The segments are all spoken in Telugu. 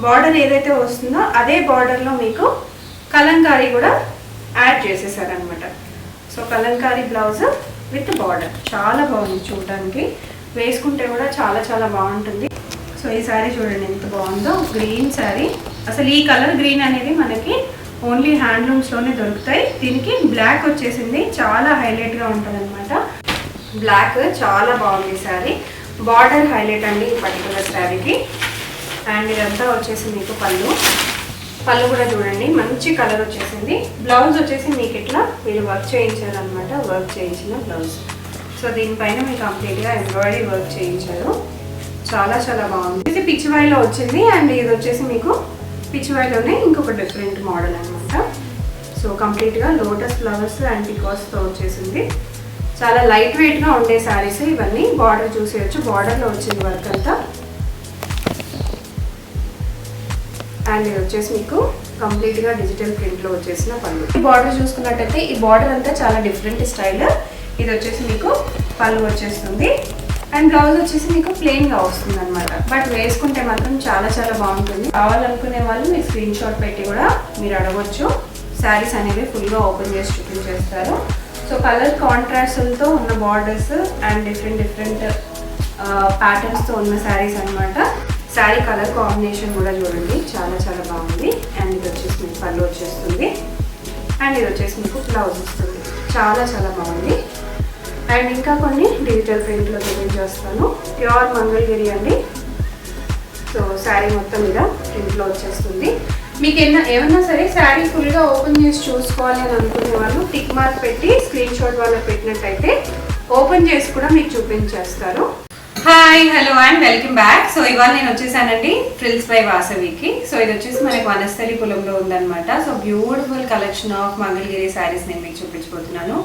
బార్డర్ ఏదైతే వస్తుందో అదే బార్డర్లో మీకు కలంకారీ కూడా యాడ్ చేసేసారనమాట. So Kalamkari blouse with border చాలా బాగుంది చూడడానికి, వేసుకుంటే కూడా చాలా చాలా బాగుంటుంది. సో ఈ శారీ చూడండి ఎంత బాగుందో, గ్రీన్ శారీ. అసలు ఈ కలర్ గ్రీన్ అనేది మనకి ఓన్లీ హ్యాండ్లూమ్స్లోనే దొరుకుతాయి. దీనికి బ్లాక్ వచ్చేసింది, చాలా హైలైట్గా ఉంటుంది అనమాట. బ్లాక్ చాలా బాగుంది శారీ. బార్డర్ హైలైట్ అండి ఈ పర్టికులర్ శారీకి. అండ్ ఇదంతా వచ్చేసి మీకు పళ్ళు కూడా చూడండి మంచి కలర్ వచ్చేసింది. బ్లౌజ్ వచ్చేసి మీకు ఇట్లా వీళ్ళు వర్క్ చేయించారు అనమాట, వర్క్ చేయించిన బ్లౌజ్. సో దీనిపైన మీకు కంప్లీట్గా ఎంబ్రాయిడరీ వర్క్ చేయించారు, చాలా చాలా బాగుంది. ఇది పిచ్చివాయిలో వచ్చింది అండ్ ఇది వచ్చేసి మీకు పిచ్చివాయిలోనే ఇంకొక డిఫరెంట్ మోడల్ అనమాట. సో కంప్లీట్గా లోటస్ ఫ్లవర్స్ అండ్ పికాస్తో వచ్చేసింది. చాలా లైట్ వెయిట్గా ఉండే శారీస్ ఇవన్నీ. బార్డర్ చూసేయచ్చు, బార్డర్లో వచ్చింది వర్క్ అంతా. అండ్ ఇది వచ్చేసి మీకు కంప్లీట్గా డిజిటల్ ప్రింట్లో వచ్చేసిన పళ్ళు. ఈ బార్డర్ చూసుకున్నట్టయితే ఈ బార్డర్ అంతా చాలా డిఫరెంట్ స్టైల్. ఇది వచ్చేసి మీకు పళ్ళు వచ్చేస్తుంది అండ్ బ్లౌజ్ వచ్చేసి మీకు ప్లెయిన్గా వస్తుంది అనమాట. బట్ వేసుకుంటే మాత్రం చాలా చాలా బాగుంటుంది. కావాలనుకునే వాళ్ళు మీరు స్క్రీన్ షాట్ పెట్టి కూడా మీరు అడగవచ్చు. శారీస్ అనేవి ఫుల్గా ఓపెన్ చేసి చూపించేస్తారు. సో కలర్ కాంట్రాస్ట్లతో ఉన్న బార్డర్స్ అండ్ డిఫరెంట్ ప్యాటర్న్స్తో ఉన్న శారీస్ అనమాట. శారీ కలర్ కాంబినేషన్ కూడా చూడండి చాలా చాలా బాగుంది. అండ్ ఇది వచ్చేసి మీకు పళ్ళు వచ్చేస్తుంది అండ్ ఇది వచ్చేసి మీకు బ్లౌజ్ వస్తుంది, చాలా చాలా బాగుంది. అండ్ ఇంకా కొన్ని డిజిటల్ ప్రింట్లో చూపించేస్తాను. ప్యూర్ మంగళగిరి అండి. సో శారీ మొత్తం మీద ప్రింట్లో వచ్చేస్తుంది. మీకు ఏమన్నా సరే శారీ ఫుల్గా ఓపెన్ చేసి చూసుకోవాలి అని అనుకునే వాళ్ళు టిక్ మార్క్ పెట్టి స్క్రీన్ షాట్ వాళ్ళకి పెట్టినట్టయితే ఓపెన్ చేసి కూడా మీకు చూపించేస్తారు. Hi, hello and welcome back. So ఇవాళ నేను వచ్చేసానండి ఫ్రిల్స్ బై వాసవికి. సో ఇది వచ్చేసి మనకి వనస్థలిపురంలో ఉందన్నమాట. So beautiful collection of Mangalagiri saris నేను మీకు చూపించబోతున్నాను.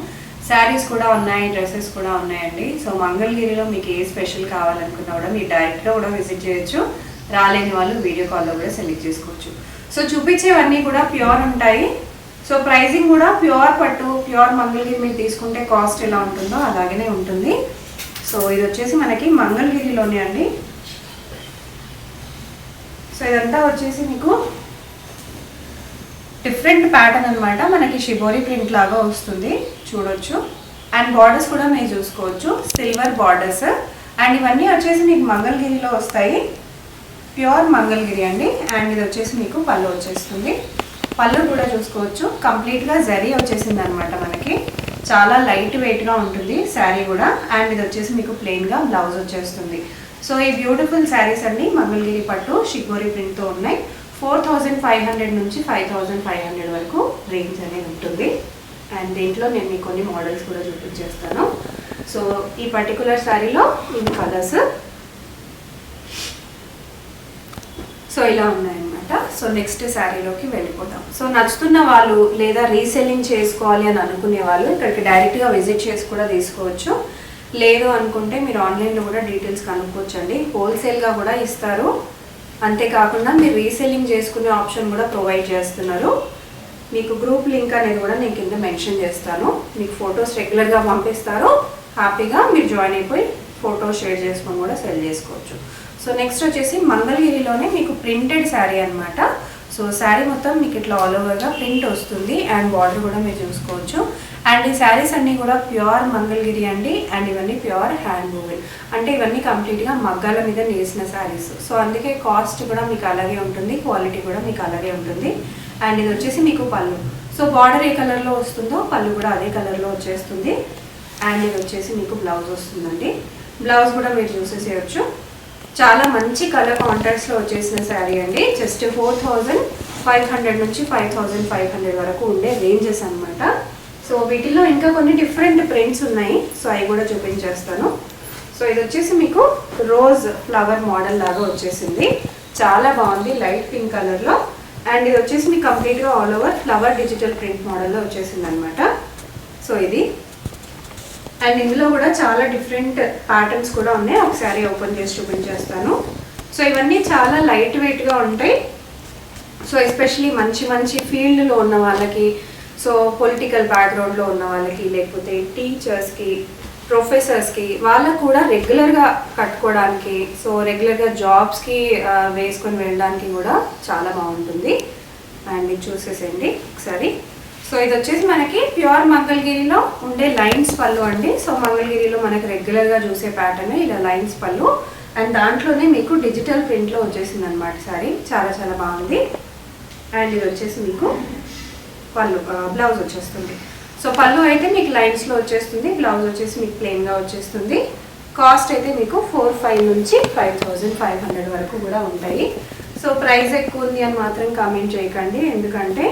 శారీస్ కూడా ఉన్నాయి, డ్రెస్సెస్ కూడా ఉన్నాయండి. సో మంగళగిరిలో మీకు ఏ స్పెషల్ కావాలనుకున్నా కూడా మీరు డైరెక్ట్గా కూడా విజిట్ చేయొచ్చు. రాలేని వాళ్ళు వీడియో కాల్లో కూడా సెలెక్ట్ చేసుకోవచ్చు. సో చూపించేవన్నీ కూడా ప్యూర్ ఉంటాయి. సో ప్రైజింగ్ కూడా ప్యూర్ పట్టు, ప్యూర్ మంగళగిరి మీరు తీసుకుంటే కాస్ట్ ఎలా ఉంటుందో అలాగనే ఉంటుంది. సో ఇది వచ్చేసి మనకి మంగళగిరిలోనే అండి. సో ఇదంతా వచ్చేసి మీకు డిఫరెంట్ ప్యాటర్న్ అనమాట. మనకి షిబోరి ప్రింట్ లాగా వస్తుంది చూడొచ్చు. అండ్ బార్డర్స్ కూడా మీరు చూసుకోవచ్చు, సిల్వర్ బార్డర్స్. అండ్ ఇవన్నీ వచ్చేసి మీకు మంగళగిరిలో వస్తాయి, ప్యూర్ మంగళగిరి అండి. అండ్ ఇది వచ్చేసి మీకు పళ్ళు వచ్చేస్తుంది. పళ్ళు కూడా చూసుకోవచ్చు, కంప్లీట్గా జరీ వచ్చేసింది అనమాట మనకి. చాలా లైట్ వెయిట్గా ఉంటుంది శారీ కూడా. అండ్ ఇది వచ్చేసి మీకు ప్లెయిన్గా బ్లౌజ్ వచ్చేస్తుంది. సో ఈ బ్యూటిఫుల్ శారీస్ అన్ని మంగళగిరి పట్టు షిబోరి ప్రింట్తో ఉన్నాయి. 4500 నుంచి 5500 వరకు రేంజ్ అనేది ఉంటుంది. అండ్ దీంట్లో నేను మీకు కొన్ని మోడల్స్ కూడా చూపించేస్తాను. సో ఈ పర్టికులర్ శారీలో ఇవి కలర్స్ సో ఇలా ఉన్నాయన్నమాట. సో నెక్స్ట్ శారీలోకి వెళ్ళిపోతాం. సో నచ్చుతున్న వాళ్ళు లేదా రీసెల్లింగ్ చేసుకోవాలి అని అనుకునే వాళ్ళు ఇక్కడికి డైరెక్ట్గా విజిట్ చేసి కూడా తీసుకోవచ్చు. లేదు అనుకుంటే మీరు ఆన్లైన్లో కూడా డీటెయిల్స్ కనుక్కోవచ్చండి. హోల్సేల్గా కూడా ఇస్తారు. అంతేకాకుండా మీరు రీసెల్లింగ్ చేసుకునే ఆప్షన్ కూడా ప్రొవైడ్ చేస్తున్నారు. మీకు గ్రూప్ లింక్ అనేది కూడా నేను కింద మెన్షన్ చేస్తాను. మీకు ఫొటోస్ రెగ్యులర్గా పంపిస్తారు. హ్యాపీగా మీరు జాయిన్ అయిపోయి ఫొటోస్ షేర్ చేసుకొని కూడా సెల్ చేసుకోవచ్చు. సో నెక్స్ట్ వచ్చేసి మంగళగిరిలోనే మీకు ప్రింటెడ్ శారీ అనమాట. సో శారీ మొత్తం మీకు ఇట్లా ఆల్ ఓవర్గా ప్రింట్ వస్తుంది అండ్ బార్డర్ కూడా మీరు చూసుకోవచ్చు. అండ్ ఈ శారీస్ అన్నీ కూడా ప్యూర్ మంగళగిరి అండి. అండ్ ఇవన్నీ ప్యూర్ హ్యాండ్ వూవెన్, అంటే ఇవన్నీ కంప్లీట్గా మగ్గాల మీద నేసిన శారీస్. సో అందుకే కాస్ట్ కూడా మీకు అలాగే ఉంటుంది, క్వాలిటీ కూడా మీకు అలాగే ఉంటుంది. అండ్ ఇది వచ్చేసి మీకు పళ్ళు. సో బార్డర్ ఏ కలర్లో వస్తుందో పళ్ళు కూడా అదే కలర్లో వచ్చేస్తుంది. అండ్ ఇది వచ్చేసి మీకు బ్లౌజ్ వస్తుందండి. బ్లౌజ్ కూడా మీరు చూసేసేయచ్చు. చాలా మంచి కలర్ కాంట్రాస్ట్లో వచ్చేసిన శారీ అండి. జస్ట్ 4500 నుంచి 5500 వరకు ఉండే రేంజెస్ అనమాట. సో వీటిలో ఇంకా కొన్ని డిఫరెంట్ ప్రింట్స్ ఉన్నాయి. సో అవి కూడా చూపించేస్తాను. సో ఇది వచ్చేసి మీకు రోజ్ ఫ్లవర్ మోడల్ లాగా వచ్చేసింది, చాలా బాగుంది లైట్ పింక్ కలర్లో. అండ్ ఇది వచ్చేసి మీకు కంప్లీట్గా all over flower digital print మోడల్లో వచ్చేసింది అనమాట. సో ఇది అండ్ ఇందులో కూడా చాలా డిఫరెంట్ ప్యాటర్న్స్ కూడా ఉన్నాయి. ఒకసారి ఓపెన్ చేసి చూపించేస్తాను. సో ఇవన్నీ చాలా లైట్ వెయిట్గా ఉంటాయి. సో ఎస్పెషలీ మంచి మంచి ఫీల్డ్లో ఉన్న వాళ్ళకి, సో పొలిటికల్ బ్యాక్గ్రౌండ్లో ఉన్న వాళ్ళకి, లేకపోతే టీచర్స్కి, ప్రొఫెసర్స్కి వాళ్ళకు కూడా రెగ్యులర్గా కట్టుకోవడానికి, సో రెగ్యులర్గా జాబ్స్కి వేసుకొని వెళ్ళడానికి కూడా చాలా బాగుంటుంది. అండ్ ఇది చూసేసేయండి ఒకసారి. సో ఇది వచ్చేసి మనకి ప్యూర్ మంగళగిరిలో ఉండే లైన్స్ పళ్ళు అండి. సో మంగళగిరిలో మనకి రెగ్యులర్గా చూసే ప్యాటర్న్ ఇలా లైన్స్ పళ్ళు, అండ్ దాంట్లోనే మీకు డిజిటల్ ప్రింట్లో వచ్చేసింది అనమాట సారీ. చాలా చాలా బాగుంది. అండ్ ఇది వచ్చేసి మీకు పళ్ళు, బ్లౌజ్ వచ్చేస్తుంది. సో పళ్ళు అయితే మీకు లైన్స్లో వచ్చేస్తుంది, బ్లౌజ్ వచ్చేసి మీకు ప్లెయిన్గా వచ్చేస్తుంది. కాస్ట్ అయితే మీకు 4,500 నుంచి 5,500 వరకు కూడా ఉంటాయి. సో ప్రైస్ ఎక్కువ ఉంది అని మాత్రం కామెంట్ చేయకండి, ఎందుకంటే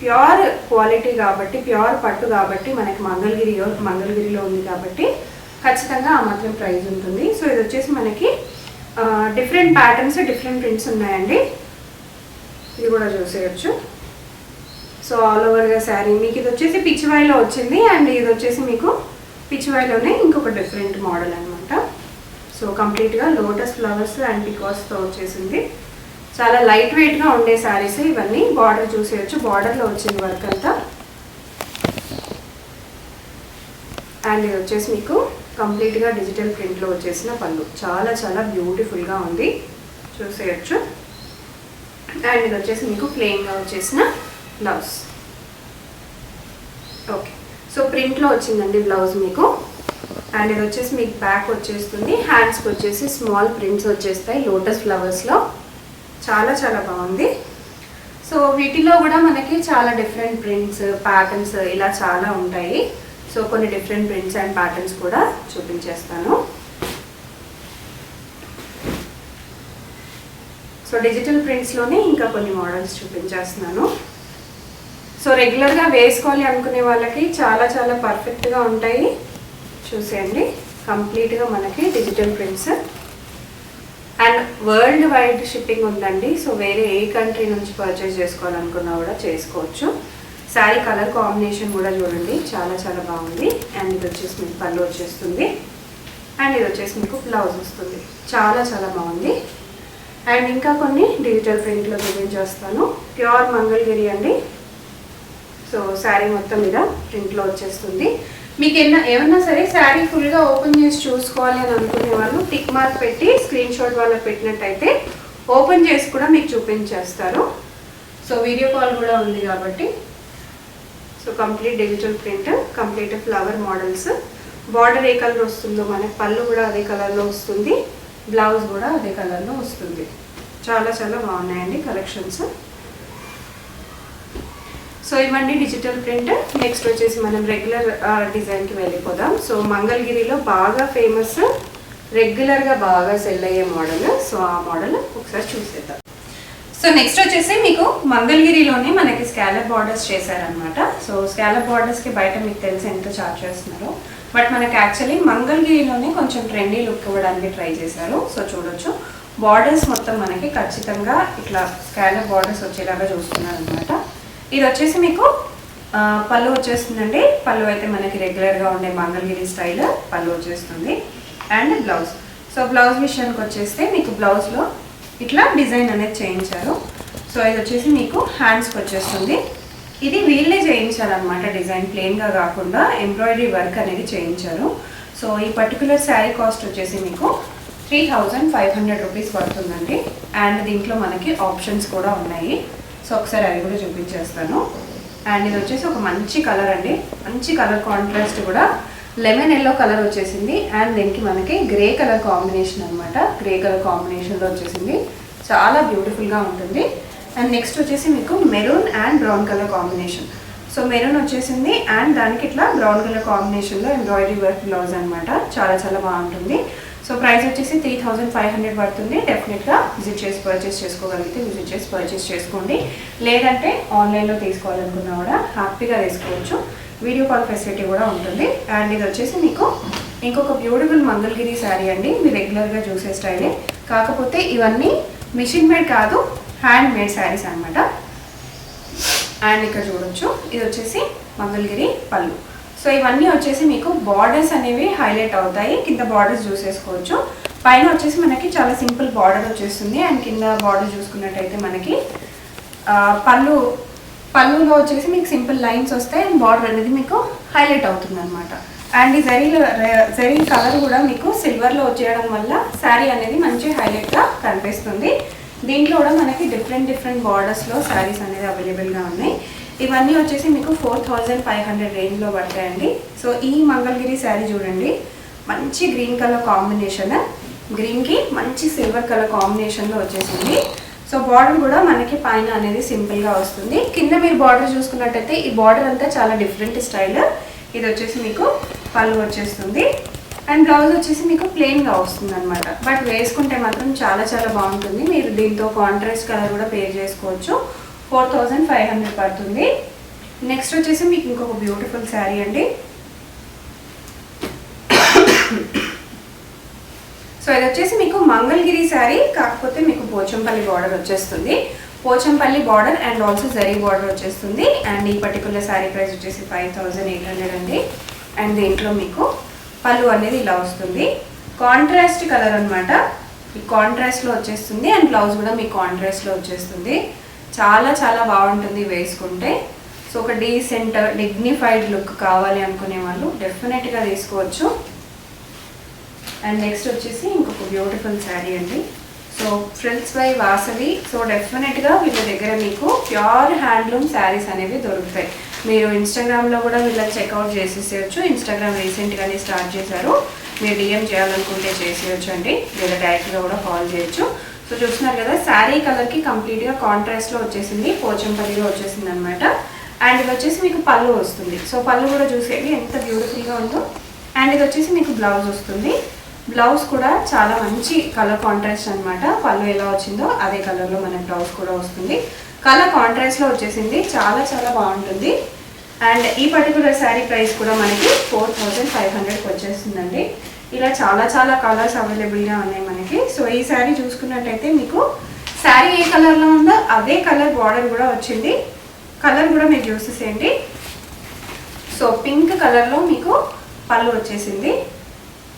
ప్యూర్ క్వాలిటీ కాబట్టి, ప్యూర్ పట్టు కాబట్టి మనకి మంగళగిరిలో ఉంది కాబట్టి ఖచ్చితంగా ఆ మాత్రం ప్రైస్ ఉంటుంది. సో ఇది వచ్చేసి మనకి డిఫరెంట్ ప్యాటర్న్స్, డిఫరెంట్ ప్రింట్స్ ఉన్నాయండి. ఇది కూడా చూసేయచ్చు. సో ఆల్ ఓవర్గా శారీ మీకు ఇది వచ్చేసి పిచ్చివాయిలో వచ్చింది, అండ్ ఇది వచ్చేసి మీకు పిచ్చివాయిలోనే ఇంకొక డిఫరెంట్ మోడల్ అనమాట. సో కంప్లీట్గా లోటస్ ఫ్లవర్స్ అండ్ పికాస్తో వచ్చేసింది. చాలా లైట్ వెయిట్గా ఉండే శారీస్ ఇవన్నీ. బార్డర్ చూసేయచ్చు, బార్డర్లో వచ్చింది వర్క్ అంతా. అండ్ ఇది వచ్చేసి మీకు కంప్లీట్గా డిజిటల్ ప్రింట్లో వచ్చేసిన పళ్ళు, చాలా చాలా బ్యూటిఫుల్గా ఉంది, చూసేయచ్చు. అండ్ ఇది వచ్చేసి మీకు ప్లెయిన్గా వచ్చేసిన బ్లౌజ్. ఓకే, సో ప్రింట్లో వచ్చిందండి బ్లౌజ్ మీకు. అండ్ ఇది వచ్చేసి మీకు బ్యాక్ వచ్చేస్తుంది, హ్యాండ్స్కి వచ్చేసి స్మాల్ ప్రింట్స్ వచ్చేస్తాయి లోటస్ ఫ్లవర్స్లో. చాలా చాలా బాగుంది. సో వీటిలో కూడా మనకి చాలా డిఫరెంట్ ప్రింట్స్, ప్యాటర్న్స్ ఇలా చాలా ఉంటాయి. సో కొన్ని డిఫరెంట్ ప్రింట్స్ అండ్ ప్యాటర్న్స్ కూడా చూపించేస్తాను. సో డిజిటల్ ప్రింట్స్లోనే ఇంకా కొన్ని మోడల్స్ చూపించేస్తున్నాను. సో రెగ్యులర్గా వేసుకోవాలి అనుకునే వాళ్ళకి చాలా చాలా పర్ఫెక్ట్గా ఉంటాయి. చూసేయండి, కంప్లీట్గా మనకి digital prints. And world wide shipping ఉందండి. సో వేరే ఏ కంట్రీ నుంచి పర్చేస్ చేసుకోవాలనుకున్నా కూడా చేసుకోవచ్చు. శారీ కలర్ కాంబినేషన్ కూడా చూడండి, చాలా చాలా బాగుంది. అండ్ ఇది వచ్చేసి మీకు పళ్ళు వచ్చేస్తుంది, అండ్ ఇది వచ్చేసి మీకు బ్లౌజ్ వస్తుంది. చాలా చాలా బాగుంది. అండ్ ఇంకా కొన్ని డిజిటల్ ప్రింట్లో చూపించేస్తాను. ప్యూర్ మంగళగిరి అండి. సో శారీ మొత్తం మీద ప్రింట్లో వచ్చేస్తుంది. మీకు ఏమన్నా సరే శారీ ఫుల్గా ఓపెన్ చేసి చూసుకోవాలి అని అనుకునే వాళ్ళు టిక్ మార్క్ పెట్టి స్క్రీన్ షాట్ వాళ్ళకి పెట్టినట్టయితే ఓపెన్ చేసి కూడా మీకు చూపించేస్తారు. సో వీడియో కాల్ కూడా ఉంది కాబట్టి. So complete digital print, complete flower models. Border ఏ కలర్ వస్తుందో మనకి పళ్ళు కూడా అదే కలర్లో వస్తుంది, బ్లౌజ్ కూడా అదే కలర్లో వస్తుంది. చాలా చాలా బాగున్నాయండి కలెక్షన్స్. సో ఇవన్నీ డిజిటల్ ప్రింట్. నెక్స్ట్ వచ్చేసి మనం రెగ్యులర్ డిజైన్కి వెళ్ళిపోదాం. సో మంగళగిరిలో బాగా ఫేమస్, రెగ్యులర్గా బాగా సెల్ అయ్యే మోడల్. సో ఆ మోడల్ ఒకసారి చూసేద్దాం. సో నెక్స్ట్ వచ్చేసి మీకు మంగళగిరిలోనే మనకి స్కాలప్ బార్డర్స్ చేశారనమాట. సో స్కాలప్ బార్డర్స్కి బయట మీకు తెలిసి ఎంత చార్జ్ చేస్తున్నారో, బట్ మనకి యాక్చువల్లీ మంగళగిరిలోనే కొంచెం ట్రెండీ లుక్ ఇవ్వడానికి ట్రై చేశారు. సో చూడొచ్చు, బార్డర్స్ మొత్తం మనకి ఖచ్చితంగా ఇట్లా స్కాలప్ బార్డర్స్ వచ్చేలాగా చూస్తున్నారు అనమాట. ఇది వచ్చేసి మీకు పళ్ళు వచ్చేస్తుందండి. పళ్ళు అయితే మనకి రెగ్యులర్గా ఉండే మంగళగిరి స్టైల్ పళ్ళు వచ్చేస్తుంది. And blouse. సో బ్లౌజ్ విషయానికి వచ్చేస్తే మీకు బ్లౌజ్లో ఇట్లా డిజైన్ అనేది చేయించారు. సో ఇది వచ్చేసి మీకు హ్యాండ్స్కి వచ్చేస్తుంది. ఇది వీళ్ళే చేయించారనమాట, డిజైన్ ప్లెయిన్గా కాకుండా ఎంబ్రాయిడరీ వర్క్ అనేది చేయించారు. సో ఈ పర్టికులర్ శారీ కాస్ట్ వచ్చేసి మీకు 3,500 రూపీస్ పడుతుందండి. అండ్ దీంట్లో మనకి ఆప్షన్స్ కూడా ఉన్నాయి. సో ఒకసారి అవి కూడా చూపించేస్తాను. అండ్ ఇది వచ్చేసి ఒక మంచి కలర్ అండి, మంచి కలర్ కాంట్రాస్ట్ కూడా లెమన్ ఎల్లో కలర్ వచ్చేసింది. అండ్ దీనికి మనకి గ్రే కలర్ కాంబినేషన్ అనమాట, గ్రే కలర్ కాంబినేషన్లో వచ్చేసింది. చాలా బ్యూటిఫుల్గా ఉంటుంది. అండ్ నెక్స్ట్ వచ్చేసి మీకు maroon and brown colour combination. So maroon వచ్చేసింది అండ్ దానికి ఇట్లా బ్రౌన్ కలర్ కాంబినేషన్లో ఎంబ్రాయిడరీ వర్క్ బ్లౌజ్ అనమాట. చాలా చాలా బాగుంటుంది. సో ప్రైస్ వచ్చేసి 3,500 పడుతుంది. డెఫినెట్గా విజిట్ చేసి పర్చేస్ చేసుకోగలిగితే విజిట్ చేసి పర్చేస్ చేసుకోండి. లేదంటే ఆన్లైన్లో తీసుకోవాలనుకున్నా కూడా హ్యాపీగా తీసుకోవచ్చు. వీడియో కాల్ ఫెసిలిటీ కూడా ఉంటుంది. అండ్ ఇది వచ్చేసి మీకు ఇంకొక బ్యూటిఫుల్ మంగళగిరి శారీ అండి. మీరు రెగ్యులర్గా చూసే స్టైలే, కాకపోతే ఇవన్నీ మిషన్ మేడ్ కాదు, హ్యాండ్ మేడ్ శారీస్ అనమాట. అండ్ ఇక్కడ చూడొచ్చు, ఇది వచ్చేసి మంగళగిరి పళ్ళు. సో ఇవన్నీ వచ్చేసి మీకు బార్డర్స్ అనేవి హైలైట్ అవుతాయి. కింద బార్డర్స్ చూసేసుకోవచ్చు. పైన వచ్చేసి మనకి చాలా సింపుల్ బార్డర్ వచ్చేస్తుంది. అండ్ కింద బార్డర్ చూసుకున్నట్టయితే మనకి పళ్ళులో వచ్చేసి మీకు సింపుల్ లైన్స్ వస్తాయి. అండ్ బార్డర్ అనేది మీకు హైలైట్ అవుతుంది అనమాట. అండ్ ఈ జరీ కలర్ కూడా మీకు సిల్వర్లో వచ్చేయడం వల్ల శారీ అనేది మంచి హైలైట్గా కనిపిస్తుంది. దీంట్లో కూడా మనకి డిఫరెంట్ బార్డర్స్లో శారీస్ అనేది అవైలబుల్గా ఉన్నాయి. ఇవన్నీ వచ్చేసి మీకు 4500 రేంజ్లో పడతాయండి. సో ఈ మంగళగిరి శారీ చూడండి, మంచి గ్రీన్ కలర్ కాంబినేషన్, గ్రీన్కి మంచి సిల్వర్ కలర్ కాంబినేషన్లో వచ్చేసింది. సో బార్డర్ కూడా మనకి పైన అనేది సింపుల్గా వస్తుంది. కింద మీరు బార్డర్ చూసుకున్నట్టయితే ఈ బార్డర్ అంతా చాలా డిఫరెంట్ స్టైల్. ఇది వచ్చేసి మీకు పళ్ళు వచ్చేస్తుంది అండ్ బ్లౌజ్ వచ్చేసి మీకు ప్లెయిన్గా వస్తుంది అనమాట. బట్ వేసుకుంటే మాత్రం చాలా బాగుంటుంది. మీరు దీంతో కాంట్రాస్ట్ కలర్ కూడా పేర్ చేసుకోవచ్చు. 4500 పడుతుంది. నెక్స్ట్ వచ్చేసి మీకు ఇంకొక బ్యూటిఫుల్ శారీ అండి. సో ఇది వచ్చేసి మీకు మంగళగిరి శారీ, కాకపోతే మీకు పోచంపల్లి బార్డర్ వచ్చేస్తుంది. Pochampally border and also zari border వచ్చేస్తుంది. అండ్ ఈ పర్టికులర్ శారీ ప్రైస్ వచ్చేసి 5800 అండి. అండ్ దీంట్లో మీకు పళ్ళు అనేది ఇలా వస్తుంది, కాంట్రాస్ట్ కలర్ అనమాట. ఈ కాంట్రాస్ట్లో వచ్చేస్తుంది అండ్ బ్లౌజ్ కూడా మీకు కాంట్రాస్ట్లో వచ్చేస్తుంది. చాలా బాగుంటుంది వేసుకుంటే. సో ఒక డీసెంట్ డిగ్నిఫైడ్ లుక్ కావాలి అనుకునే వాళ్ళు డెఫినెట్గా తీసుకోవచ్చు. అండ్ నెక్స్ట్ వచ్చేసి ఇంకొక బ్యూటిఫుల్ శారీ అండి. So frills by Vasavi. So డెఫినెట్గా వీళ్ళ దగ్గర మీకు ప్యూర్ హ్యాండ్లూమ్ శారీస్ అనేవి దొరుకుతాయి. మీరు ఇన్స్టాగ్రామ్లో కూడా వీళ్ళకి చెక్అవుట్ చేసేసేయచ్చు. ఇన్స్టాగ్రామ్ రీసెంట్గానే స్టార్ట్ చేశారు. మీరు డిఎం చేయాలనుకుంటే చేసేయచ్చు అండి, లేదా డైరెక్ట్గా కూడా కాల్ చేయొచ్చు. సో చూస్తున్నారు కదా, శారీ కలర్కి కంప్లీట్గా కాంట్రాస్ట్లో వచ్చేసింది, పోచంపల్లిలో వచ్చేసింది అనమాట. అండ్ ఇది వచ్చేసి మీకు పళ్ళు వస్తుంది. సో పళ్ళు కూడా చూసేది ఎంత బ్యూటిఫుల్గా ఉందో. అండ్ ఇది వచ్చేసి మీకు బ్లౌజ్ వస్తుంది. బ్లౌజ్ కూడా చాలా మంచి కలర్ కాంట్రాస్ట్ అనమాట. పళ్ళు ఎలా వచ్చిందో అదే కలర్లో మన బ్లౌజ్ కూడా వస్తుంది. కలర్ కాంట్రాస్ట్లో వచ్చేసింది, చాలా బాగుంటుంది. అండ్ ఈ పర్టికులర్ శారీ ప్రైస్ కూడా మనకి 4500కి వచ్చేస్తుందండి. ఇలా చాలా కలర్స్ అవైలబుల్గా ఉన్నాయి మనకి. సో ఈ శారీ చూసుకున్నట్టయితే మీకు శారీ ఏ కలర్లో ఉందో అదే కలర్ బార్డర్ కూడా వచ్చింది. కలర్ కూడా మీరు చూసేసేయండి. సో పింక్ కలర్లో మీకు పళ్ళు వచ్చేసింది,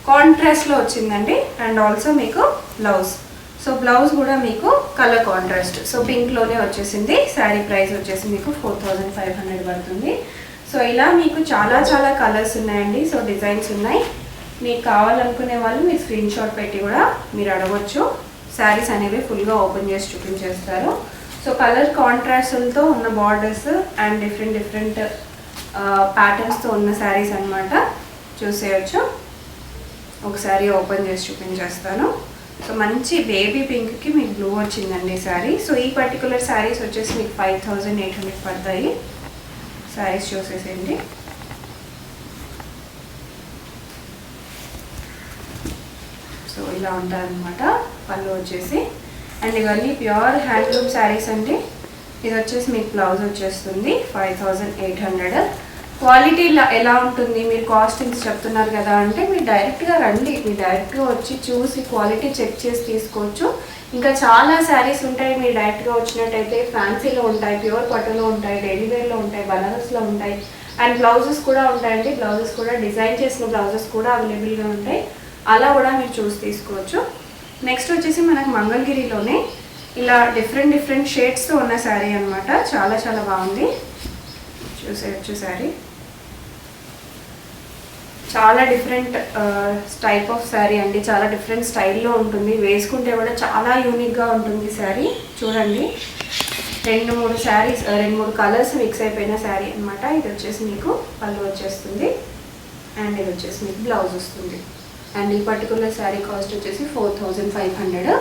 కాంట్రాస్ట్లో వచ్చిందండి. అండ్ ఆల్సో మీకు బ్లౌజ్. సో బ్లౌజ్ కూడా మీకు కలర్ కాంట్రాస్ట్, సో పింక్లోనే వచ్చేసింది. శారీ ప్రైస్ వచ్చేసి మీకు 4500 పడుతుంది. సో ఇలా మీకు చాలా కలర్స్ ఉన్నాయండి. సో డిజైన్స్ ఉన్నాయి. మీకు కావాలనుకునే వాళ్ళు మీరు స్క్రీన్ షాట్ పెట్టి కూడా మీరు అడగవచ్చు. శారీస్ అనేవి ఫుల్గా ఓపెన్ చేసి చూపించేస్తారు. సో కలర్ కాంట్రాస్ట్లతో ఉన్న బార్డర్స్ అండ్ డిఫరెంట్ ప్యాటర్న్స్తో ఉన్న శారీస్ అనమాట. చూసేయచ్చు. ఒకసారి ఓపెన్ చేసి చూపించేస్తాను. సో మంచి బేబీ పింక్కి మీకు బ్లూ వచ్చిందండి శారీ. సో ఈ పర్టికులర్ శారీస్ వచ్చేసి మీకు 5800 పడతాయి. శారీస్ చూసేసేయండి. సో ఇలా ఉంటారనమాట పళ్ళు వచ్చేసి. అండ్ ఇవన్నీ ప్యూర్ హ్యాండ్లూమ్ శారీస్ అండి. ఇది వచ్చేసి మీకు బ్లౌజ్ వచ్చేస్తుంది 5800. క్వాలిటీ ఎలా ఉంటుంది, మీరు కాస్టింగ్స్ చెప్తున్నారు కదా అంటే మీరు డైరెక్ట్గా రండి. మీరు డైరెక్ట్గా వచ్చి చూసి క్వాలిటీ చెక్ చేసి తీసుకోవచ్చు. ఇంకా చాలా శారీస్ ఉంటాయి. మీరు డైరెక్ట్గా వచ్చినట్టయితే ఫ్యాన్సీలో ఉంటాయి, ప్యూర్ పట్టులో ఉంటాయి, డైలీ వేర్లో ఉంటాయి, బనారస్లో ఉంటాయి. అండ్ బ్లౌజెస్ కూడా ఉంటాయండి. బ్లౌజెస్ కూడా డిజైన్ చేసిన బ్లౌజెస్ కూడా అవైలబుల్గా ఉంటాయి. అలా కూడా మీరు చూసి తీసుకోవచ్చు. నెక్స్ట్ వచ్చేసి మనకు మంగళగిరిలోనే ఇలా డిఫరెంట్ షేడ్స్తో ఉన్న శారీ అనమాట. చాలా బాగుంది. చూసేయచ్చు శారీ. చాలా డిఫరెంట్ టైప్ ఆఫ్ శారీ అండి. చాలా డిఫరెంట్ స్టైల్లో ఉంటుంది. వేసుకుంటే కూడా చాలా యూనిక్గా ఉంటుంది శారీ. చూడండి, 2-3 కలర్స్ మిక్స్ అయిపోయిన శారీ అనమాట. ఇది వచ్చేసి మీకు పళ్ళు వచ్చేస్తుంది అండ్ ఇది వచ్చేసి మీకు బ్లౌజ్ వస్తుంది. అండ్ ఈ పర్టికులర్ శారీ కాస్ట్ వచ్చేసి 4500.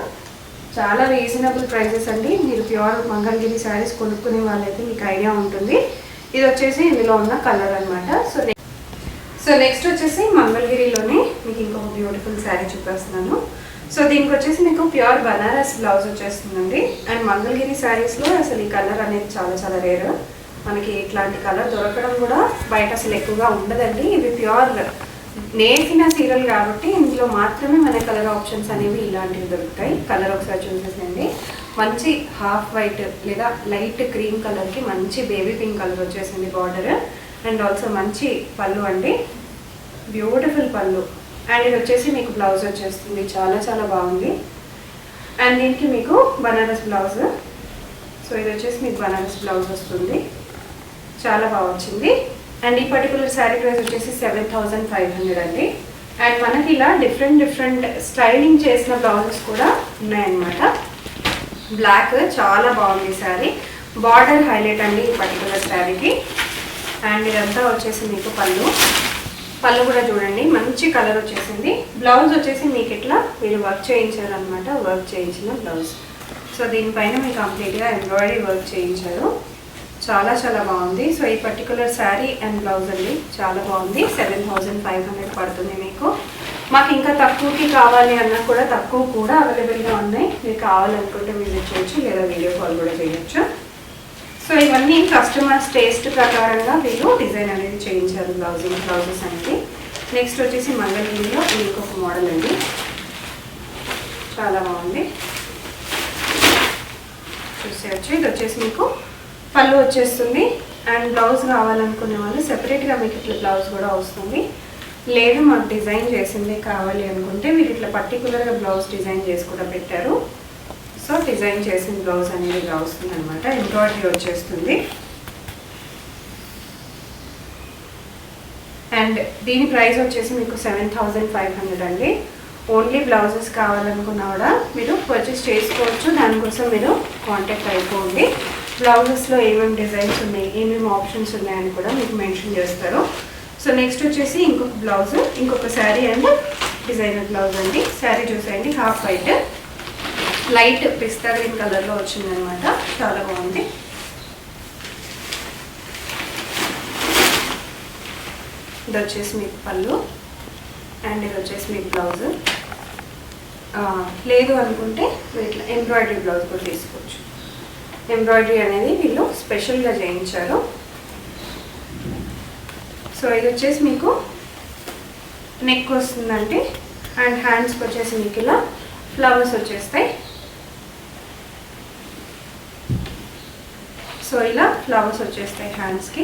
చాలా రీజనబుల్ ప్రైసెస్ అండి. మీరు ప్యూర్ మంగళగిరి శారీస్ కొనుక్కునే వాళ్ళైతే మీకు ఐడియా ఉంటుంది. ఇది వచ్చేసి ఇందులో ఉన్న కలర్ అనమాట. సో నెక్స్ట్ వచ్చేసి మంగళగిరిలోనే మీకు ఇంకొక బ్యూటిఫుల్ శారీ చూపిస్తున్నాను. సో దీనికి వచ్చేసి మీకు ప్యూర్ బనారస్ బ్లౌజ్ వచ్చేస్తుందండి. అండ్ మంగళగిరి శారీస్లో అసలు ఈ కలర్ అనేది చాలా రేర్. మనకి ఇట్లాంటి కలర్ దొరకడం కూడా బయట అసలు ఎక్కువగా ఉండదండి. ఇవి ప్యూర్ నేసిన సీరియల్ కాబట్టి ఇందులో మాత్రమే మన కలర్ ఆప్షన్స్ అనేవి ఇలాంటివి దొరుకుతాయి. కలర్ ఒకసారి చూసేసండి. మంచి హాఫ్ వైట్ లేదా లైట్ క్రీమ్ కలర్కి మంచి బేబీ పింక్ కలర్ వచ్చేసింది బార్డర్. అండ్ ఆల్సో మంచి పళ్ళు అండి, బ్యూటిఫుల్ పళ్ళు. అండ్ ఇది వచ్చేసి మీకు బ్లౌజ్ వచ్చేస్తుంది. చాలా బాగుంది. అండ్ దీనికి మీకు బనారస్ బ్లౌజ్. సో ఇది వచ్చేసి మీకు బనారస్ బ్లౌజ్ వస్తుంది. చాలా బాగా వచ్చింది. అండ్ ఈ పర్టికులర్ శారీ ప్రైస్ వచ్చేసి 7,500 అండి. అండ్ మనకి ఇలా డిఫరెంట్ స్టైలింగ్ చేసిన బ్లౌజెస్ కూడా ఉన్నాయన్నమాట. బ్లాక్ చాలా బాగుంది శారీ, బార్డర్ హైలైట్ అండి ఈ పర్టికులర్ శారీకి. అండ్ ఇదంతా వచ్చేసి మీకు పళ్ళు కూడా చూడండి మంచి కలర్ వచ్చేసింది. బ్లౌజ్ వచ్చేసి మీకు ఇట్లా మీరు వర్క్ చేయించారు అనమాట, వర్క్ చేయించిన బ్లౌజ్. సో దీనిపైన మీకు కంప్లీట్గా ఎంబ్రాయిడరీ వర్క్ చేయించారు, చాలా బాగుంది. సో ఈ పర్టికులర్ శారీ అండ్ బ్లౌజ్ అండి చాలా బాగుంది. 7,500 పడుతుంది మీకు. మాకు ఇంకా తక్కువకి కావాలి అన్నా కూడా తక్కువ కూడా అవైలబుల్గా ఉన్నాయి. మీరు కావాలనుకుంటే విజిట్ చేయొచ్చు లేదా వీడియో కాల్ కూడా చేయొచ్చు. సో ఇవన్నీ కస్టమర్స్ టేస్ట్ ప్రకారంగా వీళ్ళు డిజైన్ అనేది చేయించారు బ్లౌజెస్ అనేది. నెక్స్ట్ వచ్చేసి మంగళగిరిలో ఇంకొక మోడల్ అండి, చాలా బాగుంది చూసేయచ్చు. ఇది వచ్చేసి మీకు పళ్ళు వచ్చేస్తుంది. అండ్ బ్లౌజ్ కావాలనుకునే వాళ్ళు సెపరేట్గా మీకు ఇట్లా బ్లౌజ్ కూడా వస్తుంది. లేదు మాకు డిజైన్ చేసిందే కావాలి అనుకుంటే మీరు ఇట్లా పర్టికులర్గా బ్లౌజ్ డిజైన్ చేసి కూడా పెట్టారు. సో డిజైన్ చేసిన బ్లౌజ్ అనేది ఇలా వస్తుంది అనమాట, ఎంబ్రాయిడరీ వచ్చేస్తుంది. అండ్ దీని ప్రైస్ వచ్చేసి మీకు 7,500 అండి. ఓన్లీ బ్లౌజెస్ కావాలనుకున్నా కూడా మీరు పర్చేస్ చేసుకోవచ్చు. దానికోసం మీరు కాంటాక్ట్ అయిపోండి. బ్లౌజెస్లో ఏమేమి డిజైన్స్ ఉన్నాయి, ఏమేమి ఆప్షన్స్ ఉన్నాయని కూడా మీకు మెన్షన్ చేస్తారు. సో నెక్స్ట్ వచ్చేసి ఇంకొక శారీ అండ్ డిజైనర్ బ్లౌజ్ అండి. శారీ చూసేయండి, హాఫ్ వైట్ లైట్ పిస్తా గ్రీన్ కలర్లో వచ్చిందనమాట, చాలా బాగుంది. ఇది వచ్చేసి మీకు పళ్ళు అండ్ ఇది వచ్చేసి మీకు బ్లౌజ్. లేదు అనుకుంటే మీరు ఇట్లా ఎంబ్రాయిడరీ బ్లౌజ్ కూడా తీసుకోవచ్చు. ఎంబ్రాయిడరీ అనేది వీళ్ళు స్పెషల్గా చేయించారు. సో ఇది వచ్చేసి మీకు నెక్ వస్తుందండి. అండ్ హ్యాండ్స్కి వచ్చేసి మీకు ఇలా ఫ్లవర్స్ వచ్చేస్తాయి. సో ఇలా ఫ్లవర్స్ వచ్చేస్తాయి హ్యాండ్స్కి.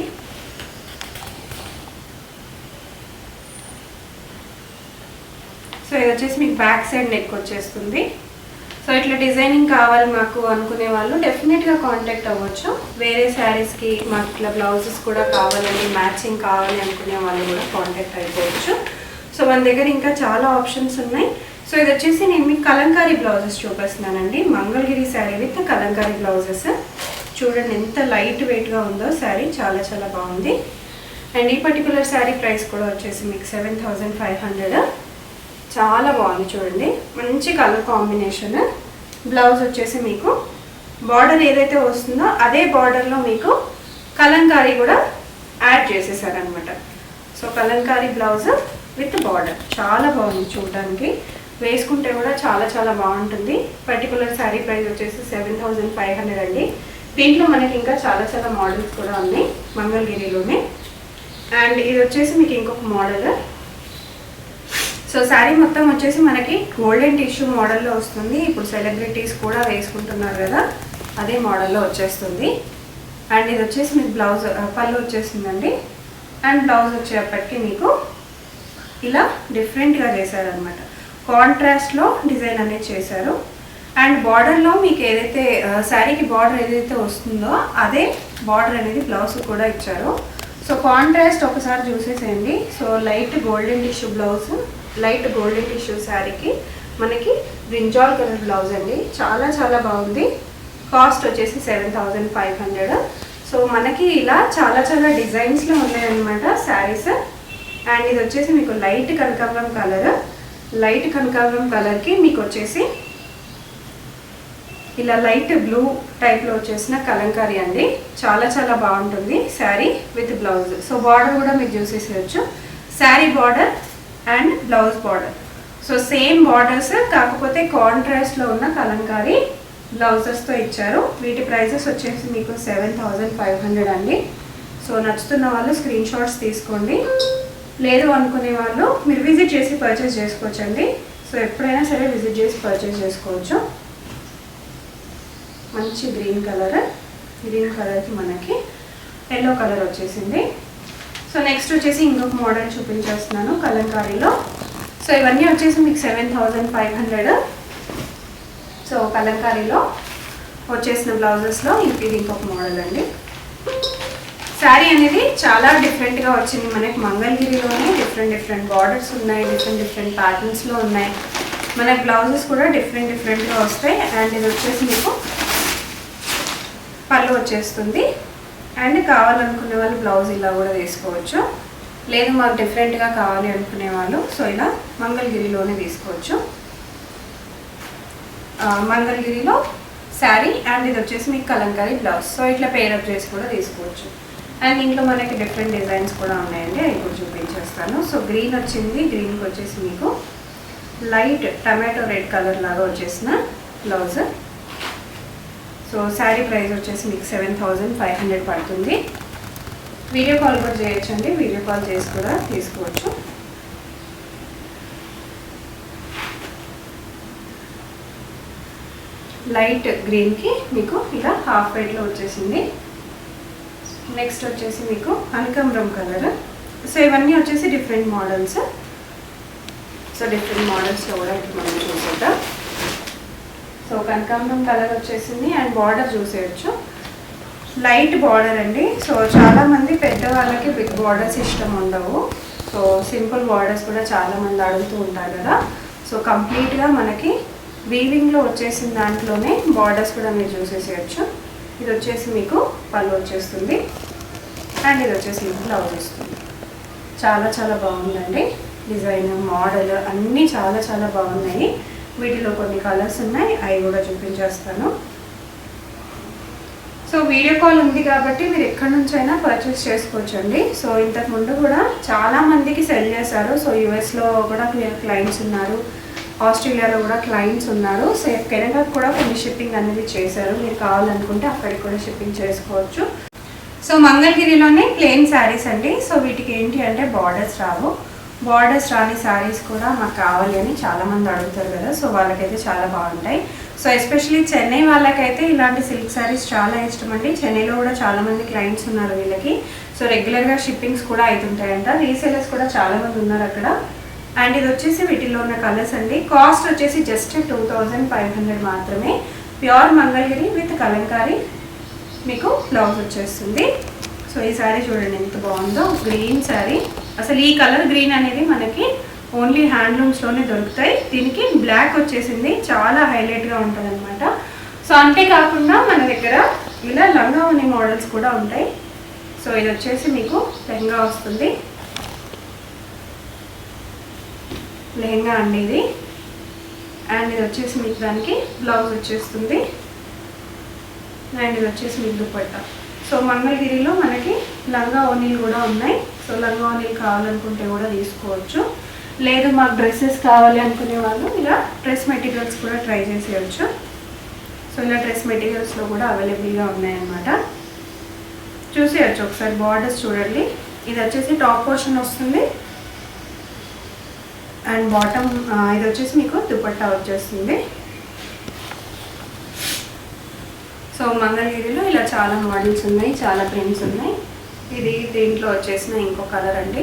సో ఇది వచ్చేసి మీకు బ్యాక్ సైడ్ నెక్ వచ్చేస్తుంది. సో ఇట్లా డిజైనింగ్ కావాలి మాకు అనుకునే వాళ్ళు డెఫినెట్గా కాంటాక్ట్ అవ్వచ్చు. వేరే శారీస్కి మాకు ఇట్లా బ్లౌజెస్ కూడా కావాలని మ్యాచింగ్ కావాలి అనుకునే వాళ్ళు కూడా కాంటాక్ట్ అయిపోవచ్చు. సో మన దగ్గర ఇంకా చాలా ఆప్షన్స్ ఉన్నాయి. సో ఇది వచ్చేసి నేను మీకు కలంకారీ బ్లౌజెస్ చూపిస్తున్నానండి. Mangalagiri sari with Kalamkari blouses. చూడండి ఎంత లైట్ వెయిట్గా ఉందో శారీ, చాలా బాగుంది. అండ్ ఈ పర్టికులర్ శారీ ప్రైస్ కూడా వచ్చేసి మీకు 7,500. చాలా బాగుంది చూడండి, మంచి కలర్ కాంబినేషన్. బ్లౌజ్ వచ్చేసి మీకు బార్డర్ ఏదైతే వస్తుందో అదే బార్డర్లో మీకు కలంకారీ కూడా యాడ్ చేసేసారనమాట. So Kalamkari blouse with border చాలా బాగుంది చూడడానికి, వేసుకుంటే కూడా చాలా బాగుంటుంది. పర్టికులర్ శారీ ప్రైస్ వచ్చేసి 7,500 అండి. దీంట్లో మనకి ఇంకా చాలా మోడల్స్ కూడా ఉన్నాయి మంగళగిరిలోనే. అండ్ ఇది వచ్చేసి మీకు ఇంకొక మోడల్. సో శారీ మొత్తం వచ్చేసి మనకి గోల్డెన్ టిష్యూ మోడల్లో వస్తుంది. ఇప్పుడు సెలబ్రిటీస్ కూడా వేసుకుంటున్నారు కదా, అదే మోడల్లో వచ్చేస్తుంది. అండ్ ఇది వచ్చేసి మీకు బ్లౌజ్ పళ్ళు వచ్చేసిందండి. అండ్ బ్లౌజ్ వచ్చేప్పటికి మీకు ఇలా డిఫరెంట్గా చేశారనమాట, కాంట్రాస్ట్లో డిజైన్ అనేది చేశారు. అండ్ బార్డర్లో మీకు ఏదైతే శారీకి బార్డర్ ఏదైతే వస్తుందో అదే బార్డర్ అనేది బ్లౌజ్ కూడా ఇచ్చారు. సో కాంట్రాస్ట్ ఒకసారి చూసేసేయండి. So light golden tissue blouse, light golden tissue శారీకి మనకి బ్రింజాల్ కలర్ బ్లౌజ్ అండి, చాలా బాగుంది. కాస్ట్ వచ్చేసి 7,500. సో మనకి ఇలా చాలా డిజైన్స్లో ఉన్నాయన్నమాట శారీస్. అండ్ ఇది వచ్చేసి మీకు లైట్ కనకాంబరం కలర్, లైట్ కనకాంబరం కలర్కి మీకు వచ్చేసి ఇలా లైట్ బ్లూ టైప్లో వచ్చేసిన కలంకారీ అండి, చాలా బాగుంటుంది sari with blouse. So border కూడా మీరు చూసేసేయచ్చు, sari border and blouse border. So same borders కాకపోతే కాంట్రాస్ట్లో ఉన్న కలంకారీ బ్లౌజెస్తో ఇచ్చారు. వీటి ప్రైజెస్ వచ్చేసి మీకు 7,500 అండి. సో నచ్చుతున్న వాళ్ళు స్క్రీన్ షాట్స్ తీసుకోండి, లేదు అనుకునే వాళ్ళు మీరు విజిట్ చేసి పర్చేస్ చేసుకోవచ్చు అండి. సో ఎప్పుడైనా సరే విజిట్ చేసి పర్చేస్ చేసుకోవచ్చు. మంచి గ్రీన్ కలర్కి మనకి ఎల్లో కలర్ వచ్చేసింది. సో నెక్స్ట్ వచ్చేసి ఇంకొక మోడల్ చూపించేస్తున్నాను కలంకారీలో. సో ఇవన్నీ వచ్చేసి మీకు 7,500. సో కలంకారీలో వచ్చేసిన బ్లౌజెస్లో ఇది ఇంకొక మోడల్ అండి. శారీ అనేది చాలా డిఫరెంట్గా వచ్చింది మనకి. మంగళగిరిలోనే డిఫరెంట్ బార్డర్స్ ఉన్నాయి, డిఫరెంట్ ప్యాటర్న్స్లో ఉన్నాయి. మనకి బ్లౌజెస్ కూడా డిఫరెంట్గా వస్తాయి. అండ్ ఇది వచ్చేసి మీకు పళ్ళు వచ్చేస్తుంది. అండ్ కావాలనుకునే వాళ్ళు బ్లౌజ్ ఇలా కూడా తీసుకోవచ్చు, లేదు మాకు డిఫరెంట్గా కావాలి అనుకునే వాళ్ళు సో ఇలా మంగళగిరిలోనే తీసుకోవచ్చు. మంగళగిరిలో శారీ అండ్ ఇది వచ్చేసి మీకు కలంకారీ బ్లౌజ్. సో ఇట్లా పేరప్ చేసి కూడా తీసుకోవచ్చు. అండ్ ఇంట్లో మనకి డిఫరెంట్ డిజైన్స్ కూడా ఉన్నాయండి, అవి కూడా చూపించేస్తాను. సో గ్రీన్ వచ్చింది, గ్రీన్కి వచ్చేసి మీకు లైట్ టమాటో రెడ్ కలర్ లాగా వచ్చేసిన బ్లౌజ్. సో శారీ ప్రైస్ వచ్చేసి మీకు 7500 పడుతుంది. వీడియో కాల్ కూడా చేయొచ్చండి, వీడియో కాల్ చేసి కూడా తీసుకోవచ్చు. లైట్ గ్రీన్కి మీకు ఇలా హాఫ్ వైట్లో వచ్చేసింది. నెక్స్ట్ వచ్చేసి మీకు కనకాంబరం కలర్. సో ఇవన్నీ వచ్చేసి డిఫరెంట్ మోడల్స్. సో డిఫరెంట్ మోడల్స్లో కూడా ఇప్పుడు మనం చూసేద్దాం. సో కనకాంబరం కలర్ వచ్చేసింది అండ్ బార్డర్ చూసేయచ్చు, లైట్ బార్డర్ అండి. సో చాలామంది పెద్దవాళ్ళకి బిగ్ బార్డర్స్ ఇష్టం ఉండవు. సో సింపుల్ బార్డర్స్ కూడా చాలామంది అడుగుతూ ఉంటారు కదా. సో కంప్లీట్గా మనకి వీవింగ్లో వచ్చేసిన దాంట్లోనే బార్డర్స్ కూడా మీరు చూసేసేయచ్చు. ఇది వచ్చేసి మీకు పళ్ళు వచ్చేస్తుంది అండ్ ఇది వచ్చేసి మీకు బ్లౌజ్ వస్తుంది. చాలా బాగుందండి, డిజైన్ మోడల్ అన్నీ చాలా బాగున్నాయి. వీటిలో కొన్ని కలర్స్ ఉన్నాయి, అవి కూడా చూపించేస్తాను. సో వీడియో కాల్ ఉంది కాబట్టి మీరు ఎక్కడి నుంచైనా పర్చేస్ చేసుకోవచ్చండి. సో ఇంతకుముందు కూడా చాలామందికి సెల్ చేశారు. సో యూఎస్లో కూడా క్లయింట్స్ ఉన్నారు, ఆస్ట్రేలియాలో కూడా క్లయింట్స్ ఉన్నారు. సో కెనడాకు కూడా కొన్ని షిప్పింగ్ అనేది చేశారు. మీరు కావాలనుకుంటే అక్కడికి కూడా షిప్పింగ్ చేసుకోవచ్చు. సో మంగళగిరిలోనే ప్లెయిన్ శారీస్ అండి. సో వీటికి ఏంటి అంటే బార్డర్స్ రావు. బార్డర్స్ రాని శారీస్ కూడా మాకు కావాలి అని చాలామంది అడుగుతారు కదా. సో వాళ్ళకైతే చాలా బాగుంటాయి. సో ఎస్పెషలీ చెన్నై వాళ్ళకైతే ఇలాంటి సిల్క్ శారీస్ చాలా ఇష్టం అండి. చెన్నైలో కూడా చాలామంది క్లయింట్స్ ఉన్నారు వీళ్ళకి. సో రెగ్యులర్గా షిప్పింగ్స్ కూడా అవుతుంటాయంట, రీసేలర్స్ కూడా చాలామంది ఉన్నారు అక్కడ. అండ్ ఇది వచ్చేసి వీటిలో ఉన్న కలర్స్ అండి. కాస్ట్ వచ్చేసి జస్ట్ 2500 మాత్రమే. ప్యూర్ మంగళగిరి విత్ కలంకారీ మీకు బ్లౌజ్ వచ్చేస్తుంది. సో ఈ శారీ చూడండి ఎంత బాగుందో, గ్రీన్ శారీ. అసలు ఈ కలర్ గ్రీన్ అనేది మనకి ఓన్లీ హ్యాండ్లూమ్స్లోనే దొరుకుతాయి. దీనికి బ్లాక్ వచ్చేసింది, చాలా హైలైట్గా ఉంటుంది అనమాట. సో అంతేకాకుండా మన దగ్గర ఇలా లంగా ఓని మోడల్స్ కూడా ఉంటాయి. సో ఇది వచ్చేసి మీకు లెహంగా వస్తుంది, లెహంగా అండి ఇది. అండ్ ఇది వచ్చేసి మీకు దానికి బ్లౌజ్ వచ్చేస్తుంది అండ్ ఇది వచ్చేసి మీకు దుపట్టా. సో మంగళగిరిలో మనకి లంగా ఓనీలు కూడా ఉన్నాయి. సో లంగా ఓనీలు కావాలనుకుంటే కూడా తీసుకోవచ్చు, లేదు మాకు డ్రెస్సెస్ కావాలి అనుకునే వాళ్ళు ఇలా డ్రెస్ మెటీరియల్స్ కూడా ట్రై చేసేయచ్చు. సో ఇలా డ్రెస్ మెటీరియల్స్లో కూడా అవైలబుల్గా ఉన్నాయన్నమాట. చూసేయచ్చు ఒకసారి బార్డర్స్ చూడండి. ఇది వచ్చేసి టాప్ పోర్షన్ వస్తుంది అండ్ బాటమ్ ఇది వచ్చేసి మీకు దుపట్టా వచ్చేస్తుంది. సో మంగళగిరిలో ఇలా చాలా మోడల్స్ ఉన్నాయి, చాలా ప్రింట్స్ ఉన్నాయి. ఇది దీంట్లో వచ్చేసిన ఇంకో కలర్ అండి,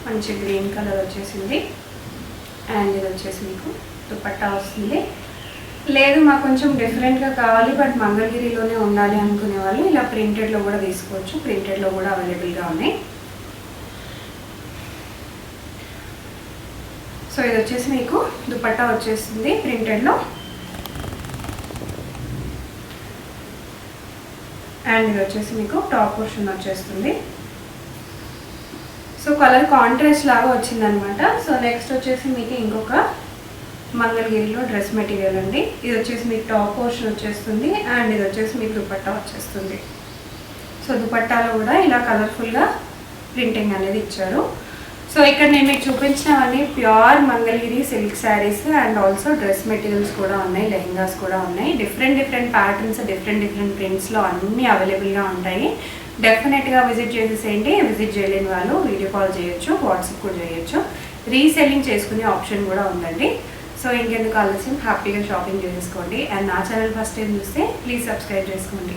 మంచి గ్రీన్ కలర్ వచ్చేసింది. అండ్ ఇది వచ్చేసి మీకు దుపట్టా వస్తుంది. లేదు మాకు కొంచెం డిఫరెంట్గా కావాలి బట్ మంగళగిరిలోనే ఉండాలి అనుకునే వాళ్ళు ఇలా ప్రింటెడ్లో కూడా తీసుకోవచ్చు, ప్రింటెడ్లో కూడా అవైలబుల్గా ఉన్నాయి. సో ఇది వచ్చేసి మీకు దుపట్టా వచ్చేస్తుంది ప్రింటెడ్లో. అండ్ ఇది వచ్చేసి మీకు టాప్ పోర్షన్ వచ్చేస్తుంది. సో కలర్ కాంట్రాస్ట్ లాగా వచ్చిందనమాట. సో నెక్స్ట్ వచ్చేసి మీకు ఇంకొక మంగళగిరిలో డ్రెస్ మెటీరియల్ అండి. ఇది వచ్చేసి మీకు టాప్ పోర్షన్ వచ్చేస్తుంది అండ్ ఇది వచ్చేసి మీకు దుపట్టా వచ్చేస్తుంది. సో దుపట్టాలో కూడా ఇలా కలర్ఫుల్గా ప్రింటింగ్ అనేది ఇచ్చారు. సో ఇక్కడ నేను మీకు చూపించినవన్నీ pure Mangalagiri silk saris and also dress materials కూడా ఉన్నాయి, లెహంగాస్ కూడా ఉన్నాయి. డిఫరెంట్ ప్యాటర్న్స్, డిఫరెంట్ ప్రింట్స్లో అన్నీ అవైలబుల్గా ఉంటాయి. డెఫినెట్గా విజిట్ చేసేసేయండి. విజిట్ చేయలేని వాళ్ళు వీడియో కాల్ చేయొచ్చు, వాట్సాప్ కూడా చేయొచ్చు. రీసెల్లింగ్ చేసుకునే ఆప్షన్ కూడా ఉందండి. సో ఇంకెందుకు ఆలస్యం, హ్యాపీగా షాపింగ్ చేసేసుకోండి. అండ్ నా ఛానల్ ఫస్ట్ టైం చూస్తే ప్లీజ్ సబ్స్క్రైబ్ చేసుకోండి.